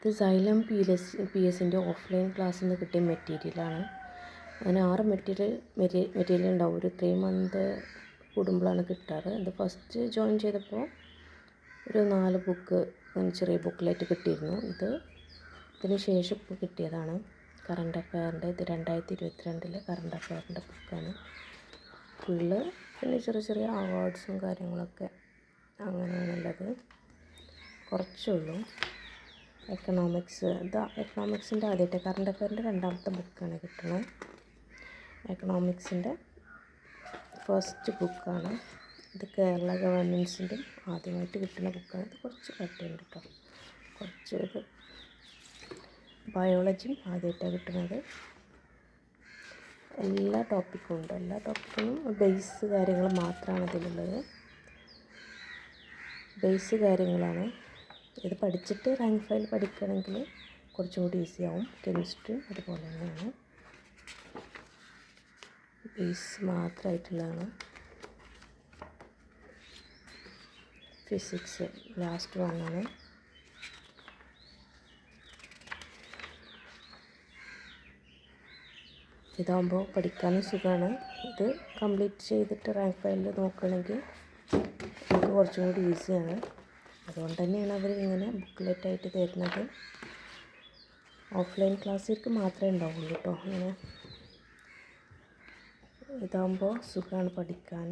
ഇത് xylem P എസിൻ്റെ offline ക്ലാസ്സിൽ നിന്ന് കിട്ടിയ മെറ്റീരിയലാണ്. അങ്ങനെ 6 മെറ്റീരിയൽ ഉണ്ടാവും. ഒരു 3 മന്ത് കൂടുമ്പോഴാണ് കിട്ടാറ്. ഇത് ഫസ്റ്റ് ജോയിൻ ചെയ്തപ്പോൾ ഒരു 4 ബുക്ക് ചെറിയ ബുക്കിലായിട്ട് കിട്ടിയിരുന്നു. ഇതിന് ശേഷം ഇപ്പോൾ കിട്ടിയതാണ്. കറണ്ട് അഫെയറിൻ്റെ ഇത് 2022 കറണ്ട് അഫെയറിൻ്റെ ബുക്കാണ്. ഫുള്ള് പിന്നെ ചെറിയ അവാർഡ്സും കാര്യങ്ങളൊക്കെ അങ്ങനെയാണുള്ളത്. കുറച്ചുള്ളൂ. എക്കണോമിക്സിൻ്റെ ആദ്യത്തെ കറണ്ട് അഫെയറിൻ്റെ 2ാമത്തെ ബുക്കാണ് കിട്ടുന്നത്. എക്കണോമിക്സിൻ്റെ ഫസ്റ്റ് ബുക്കാണ്. ഇത് കേരള ഗവൺമെൻറ്സിൻ്റെ ആദ്യമായിട്ട് കിട്ടുന്ന ബുക്കാണ്. ഇത് കുറച്ച് കട്ടിയുണ്ട് കേട്ടോ. കുറച്ച് ബയോളജിയും ആദ്യമായിട്ടാണ് കിട്ടുന്നത്. എല്ലാ ടോപ്പിക്കും ഉണ്ട്. എല്ലാ ടോപ്പിക്കിനും ബേസ് കാര്യങ്ങൾ മാത്രമാണ് ഇതിലുള്ളത്. ബേസ് കാര്യങ്ങളാണ്. ഇത് പഠിച്ചിട്ട് റാങ്ക് ഫയൽ പഠിക്കുകയാണെങ്കിൽ കുറച്ചും കൂടി ഈസി ആവും. കെമിസ്ട്രി അതുപോലെ തന്നെയാണ്. ബേസ് മാത്രമായിട്ടുള്ളതാണ്. ഫിസിക്സ് ലാസ്റ്റ് വണ്ണാണ്. ഇതാകുമ്പോൾ പഠിക്കാനും സുഖമാണ്. ഇത് കംപ്ലീറ്റ് ചെയ്തിട്ട് റാങ്ക് ഫയലിൽ നോക്കുകയാണെങ്കിൽ നമുക്ക് കുറച്ചും കൂടി ഈസിയാണ്. അതുകൊണ്ട് തന്നെയാണ് അവർ ഇങ്ങനെ ബുക്ക്ലെറ്റായിട്ട് തരുന്നത്. ഓഫ്ലൈൻ ക്ലാസ്സിലേക്ക് മാത്രമേ ഉണ്ടാവുള്ളൂ കേട്ടോ. അങ്ങനെ ഇതാകുമ്പോൾ സുഖമാണ് പഠിക്കാൻ.